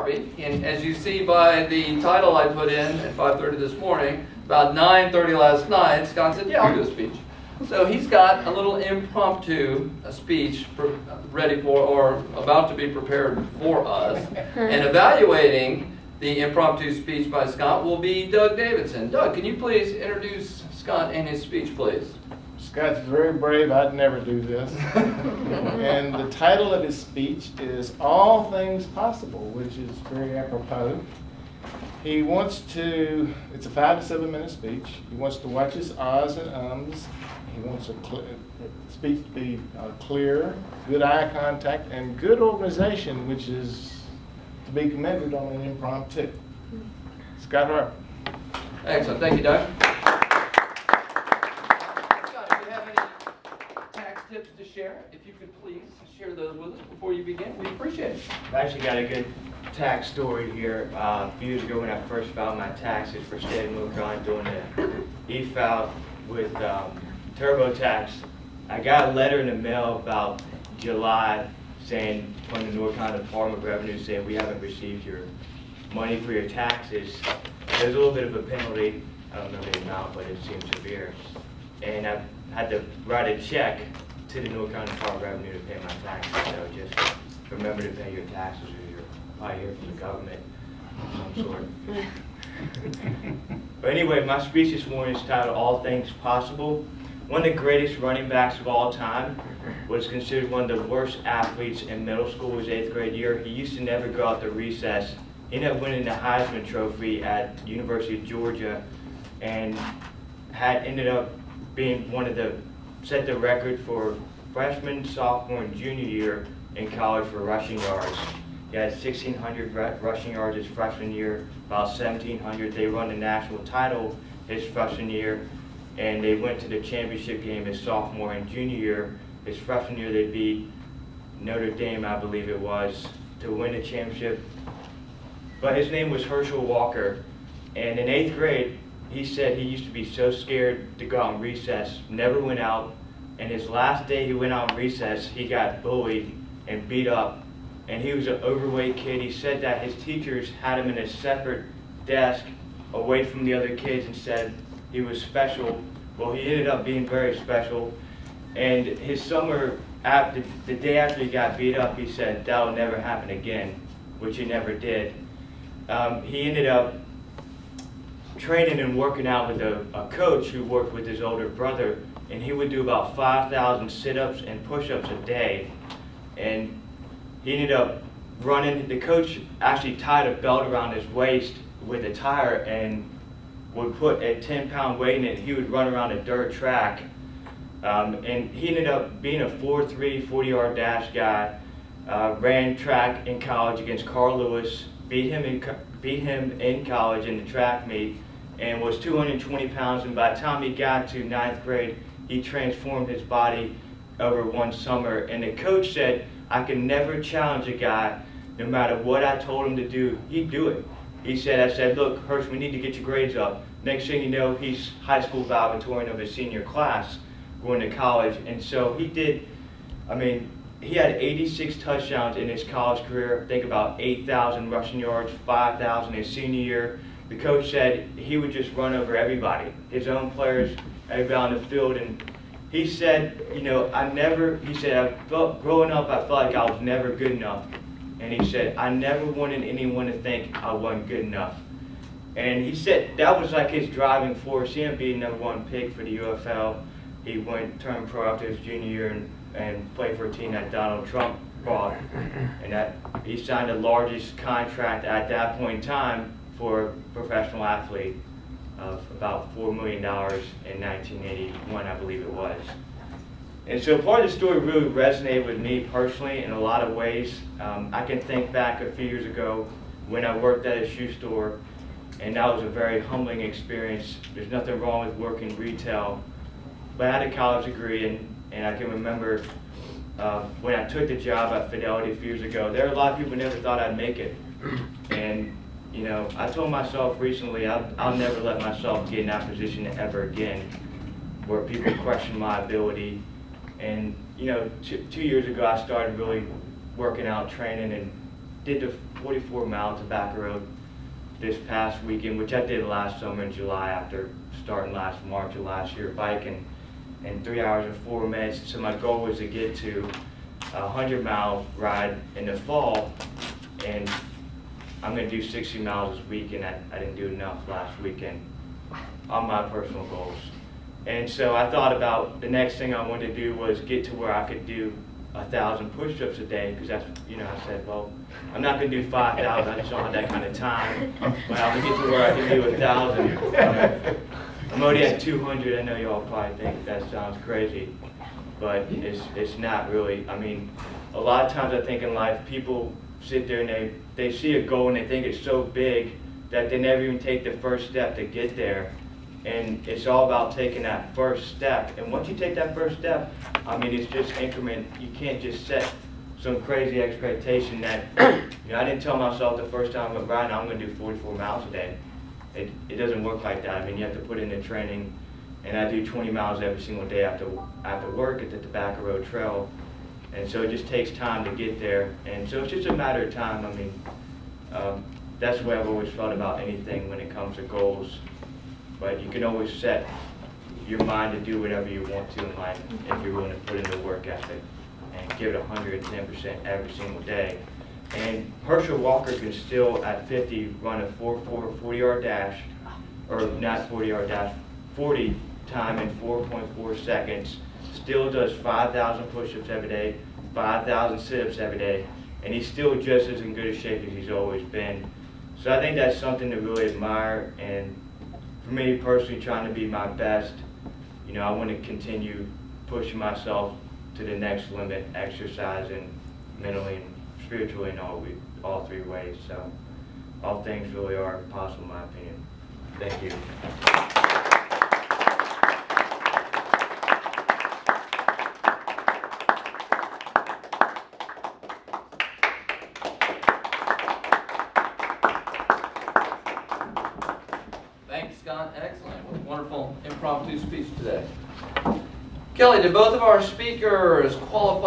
Sharpie, and as you see by the title I put in at 5:30 this morning, about 9:30 last night, Scott said, yeah, I'll do a speech. So he's got a little impromptu speech ready for, or about to be prepared for us. And evaluating the impromptu speech by Scott will be Doug Davidson. Doug, can you please introduce Scott and his speech, please? Scott's very brave. I'd never do this. And the title of his speech is All Things Possible, which is very apropos. He wants to, it's a 5 to 7 minute speech. He wants to watch his ahs and ums. He wants a speech to be clear, good eye contact, and good organization, which is to be commended on an impromptu. Scott Harper. Excellent. Thank you, Doug. Scott, if you have any tax tips to share, if you could please share those with us before you begin, we appreciate it. I've actually got a good tax story here. A few years ago when I first filed my taxes for state of North Carolina doing the e-file with TurboTax, I got a letter in the mail about July saying from the North Carolina Department of Revenue saying we haven't received your money for your taxes. There's a little bit of a penalty. I don't know the amount, but it seems severe. And I had to write a check to the North Carolina Department of Revenue to pay my taxes. So just remember to pay your taxes, or you're probably here from the government of some sort. But anyway, my speech this morning is titled All Things Possible. One of the greatest running backs of all time was considered one of the worst athletes in middle school his 8th grade year. He used to never go out to recess. He ended up winning the Heisman Trophy at University of Georgia and had ended up being set the record for freshman, sophomore, and junior year in college for rushing yards. He had 1,600 rushing yards his freshman year, about 1,700. They won the national title his freshman year, and they went to the championship game his sophomore and junior year. His freshman year, they beat Notre Dame, I believe it was, to win the championship. But his name was Herschel Walker, and in 8th grade, he said he used to be so scared to go out in recess, never went out, and his last day he went out in recess, he got bullied and beat up, and he was an overweight kid. He said that his teachers had him in a separate desk away from the other kids and said he was special. Well, he ended up being very special, and his summer, the day after he got beat up, he said that'll never happen again, which he never did. He ended up training and working out with a coach who worked with his older brother, and he would do about 5,000 sit-ups and push-ups a day. And he ended up running. The coach actually tied a belt around his waist with a tire and would put a 10-pound weight in it. He would run around a dirt track. And he ended up being a 4.3 40-yard dash guy. Ran track in college against Carl Lewis. Beat him in college in the track meet, and was 220 pounds. And by the time he got to 9th grade, he transformed his body over one summer. And the coach said, I can never challenge a guy, no matter what I told him to do, he'd do it. I said, look, Hirsch, we need to get your grades up. Next thing you know, he's high school valedictorian of his senior class going to college. And so he did, he had 86 touchdowns in his college career. Think about 8,000 rushing yards, 5,000 his senior year. The coach said he would just run over everybody, his own players, everybody on the field. And he said, growing up, I felt like I was never good enough. And he said, I never wanted anyone to think I wasn't good enough. And he said that was like his driving force. He ended up being #1 pick for the UFL. He turned pro after his junior year and played for a team that Donald Trump bought. And that he signed the largest contract at that point in time for a professional athlete of about $4 million in 1981, I believe it was. And so part of the story really resonated with me personally in a lot of ways. I can think back a few years ago when I worked at a shoe store, and that was a very humbling experience. There's nothing wrong with working retail, but I had a college degree, and I can remember when I took the job at Fidelity a few years ago, there were a lot of people who never thought I'd make it. And I told myself recently, I'll never let myself get in that position ever again, where people question my ability. And 2 years ago, I started really working out, training, and did 44 miles of back road this past weekend, which I did last summer in July after starting last March of last year biking, in 3 hours and 4 minutes. So my goal was to get to a 100-mile ride in the fall, and I'm going to do 60 miles this week, and I didn't do enough last weekend on my personal goals. And so I thought about the next thing I wanted to do was get to where I could do 1,000 push-ups a day, because that's, I said, well, I'm not going to do 5,000, I just don't have that kind of time. But I'm going to get to where I can do 1,000. I'm already at 200. I know y'all probably think that sounds crazy, but it's not really. I mean, a lot of times I think in life people sit there and they see a goal and they think it's so big that they never even take the first step to get there. And it's all about taking that first step. And once you take that first step, I mean, it's just increment. You can't just set some crazy expectation that, I didn't tell myself the first time I went riding, I'm going to do 44 miles a day. It doesn't work like that. I mean, you have to put in the training, and I do 20 miles every single day after work at the Tobacco Road Trail. And so it just takes time to get there. And so it's just a matter of time. I mean, that's the way I've always felt about anything when it comes to goals. But you can always set your mind to do whatever you want to in life if you're willing to put in the work ethic and give it 110% every single day. And Herschel Walker can still, at 50, run a 4.4 40-yard dash, or not 40-yard dash, 40 time in 4.4 seconds, still does 5,000 push-ups every day, 5,000 sit-ups every day, and he's still just as in good a shape as he's always been. So I think that's something to really admire, and for me personally, trying to be my best, I want to continue pushing myself to the next limit, exercising mentally and spiritually in all three ways. So all things really are possible in my opinion. Thank you. Thanks, Scott. Excellent. What a wonderful impromptu speech today. Kelly, did both of our speakers qualify?